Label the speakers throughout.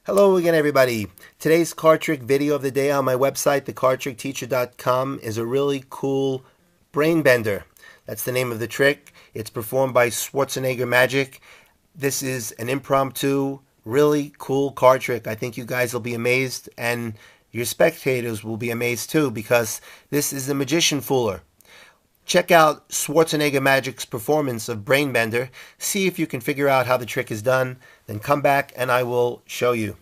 Speaker 1: Hello again, everybody. Today's card trick video of the day on my website, thecardtrickteacher.com, is a really cool brain bender. That's the name of the trick. It's performed by Schwarzenegger Magic. This is an impromptu, really cool card trick. I think you guys will be amazed, and your spectators will be amazed too, because this is a magician fooler. Check out Schwarzenegger Magic's performance of Brainbender. See if you can figure out how the trick is done. Then come back and I will show you.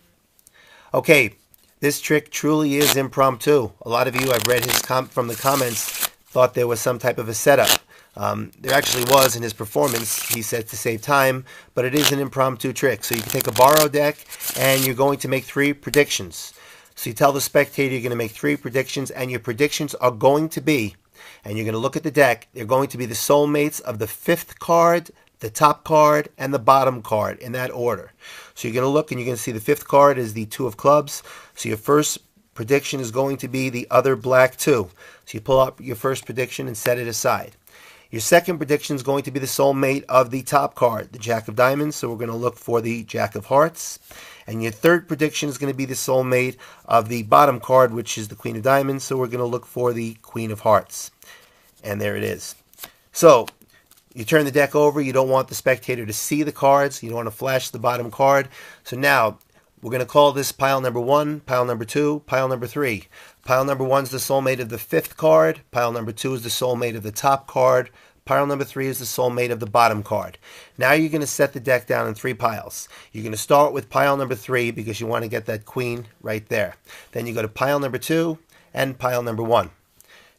Speaker 1: Okay, this trick truly is impromptu. A lot of you, I've read from the comments, thought there was some type of a setup. There actually was in his performance. He said to save time, but it is an impromptu trick. So you can take a borrowed deck and you're going to make 3 predictions. So you tell the spectator you're going to make 3 predictions, and your predictions are going to be, and you're going to look at the deck, they're going to be the soulmates of the 5th card, the top card, and the bottom card, in that order. So you're going to look and you're going to see the 5th card is the 2 of clubs. So your first prediction is going to be the other black 2. So you pull up your first prediction and set it aside. Your second prediction is going to be the soulmate of the top card, the Jack of Diamonds. So we're going to look for the Jack of Hearts. And your third prediction is going to be the soulmate of the bottom card, which is the Queen of Diamonds. So we're going to look for the Queen of Hearts. And there it is. So you turn the deck over. You don't want the spectator to see the cards. You don't want to flash the bottom card. So now we're going to call this pile number 1, pile number 2, pile number 3. Pile number 1 is the soulmate of the 5th card. Pile number 2 is the soulmate of the top card. Pile number 3 is the soulmate of the bottom card. Now you're going to set the deck down in 3 piles. You're going to start with pile number 3 because you want to get that queen right there. Then you go to pile number 2 and pile number 1.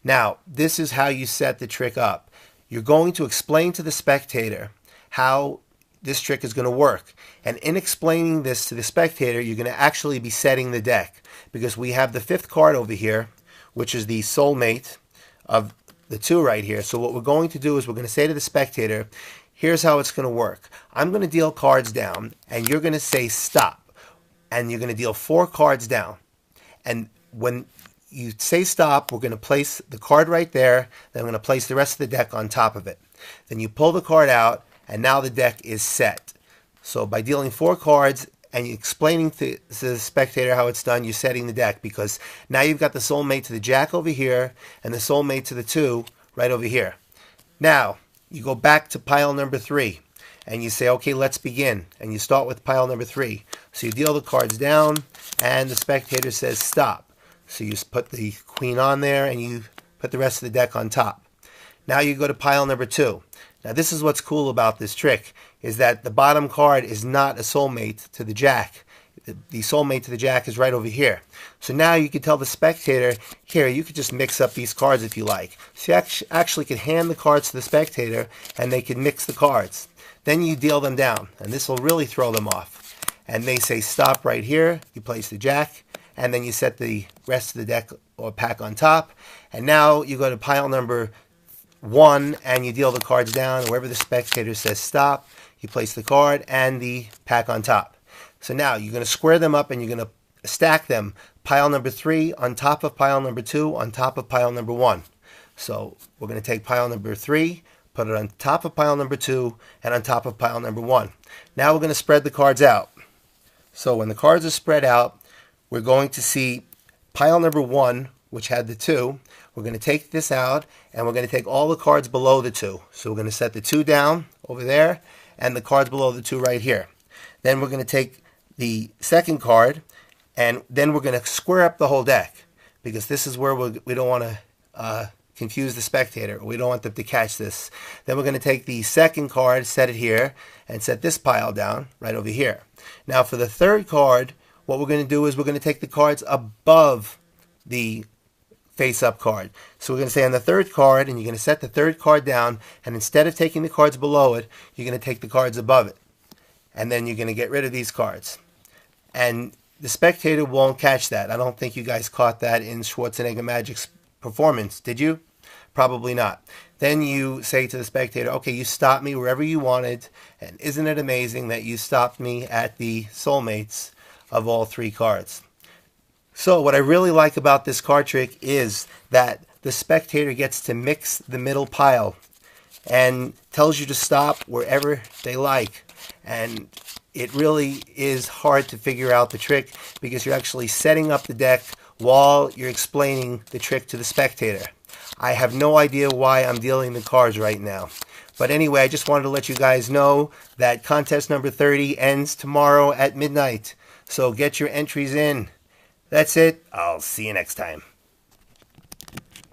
Speaker 1: Now, this is how you set the trick up. You're going to explain to the spectator how this trick is going to work. And in explaining this to the spectator, you're going to actually be setting the deck, because we have the 5th card over here, which is the soulmate of the 2 right here. So what we're going to do is we're going to say to the spectator, here's how it's going to work. I'm going to deal cards down, and you're going to say stop. And you're going to deal 4 cards down. And when you say stop, we're going to place the card right there. Then I'm going to place the rest of the deck on top of it. Then you pull the card out, and now the deck is set. So by dealing 4 cards and explaining to the spectator how it's done, you're setting the deck, because now you've got the soulmate to the Jack over here and the soulmate to the 2 right over here. Now you go back to pile number 3 and you say, okay, let's begin. And you start with pile number 3. So you deal the cards down and the spectator says stop. So you put the queen on there and you put the rest of the deck on top. Now you go to pile number 2. Now this is what's cool about this trick, is that the bottom card is not a soulmate to the Jack. The soulmate to the Jack is right over here. So now you can tell the spectator, here, you could just mix up these cards if you like. So you actually could hand the cards to the spectator and they can mix the cards. Then you deal them down, and this will really throw them off. And they say stop right here. You place the Jack, and then you set the rest of the deck or pack on top. And now you go to pile number 1 and you deal the cards down. Wherever the spectator says stop, you place the card and the pack on top. So now you're going to square them up and you're going to stack them. Pile number 3 on top of pile number 2 on top of pile number 1. So we're going to take pile number 3, put it on top of pile number 2 and on top of pile number 1. Now we're going to spread the cards out. So when the cards are spread out, we're going to see pile number 1, which had the 2. We're going to take this out, and we're going to take all the cards below the 2. So we're going to set the 2 down over there, and the cards below the 2 right here. Then we're going to take the second card, and then we're going to square up the whole deck, because this is where we don't want to confuse the spectator. We don't want them to catch this. Then we're going to take the second card, set it here, and set this pile down right over here. Now for the third card, what we're going to do is we're going to take the cards above the face-up card. So we're going to say on the third card, and you're going to set the third card down, and instead of taking the cards below it, you're going to take the cards above it. And then you're going to get rid of these cards. And the spectator won't catch that. I don't think you guys caught that in Schwarzenegger Magic's performance, did you? Probably not. Then you say to the spectator, okay, you stopped me wherever you wanted, and isn't it amazing that you stopped me at the soulmates of all 3 cards? So what I really like about this card trick is that the spectator gets to mix the middle pile and tells you to stop wherever they like. And it really is hard to figure out the trick because you're actually setting up the deck while you're explaining the trick to the spectator. I have no idea why I'm dealing the cards right now. But anyway, I just wanted to let you guys know that contest number 30 ends tomorrow at midnight. So get your entries in. That's it. I'll see you next time.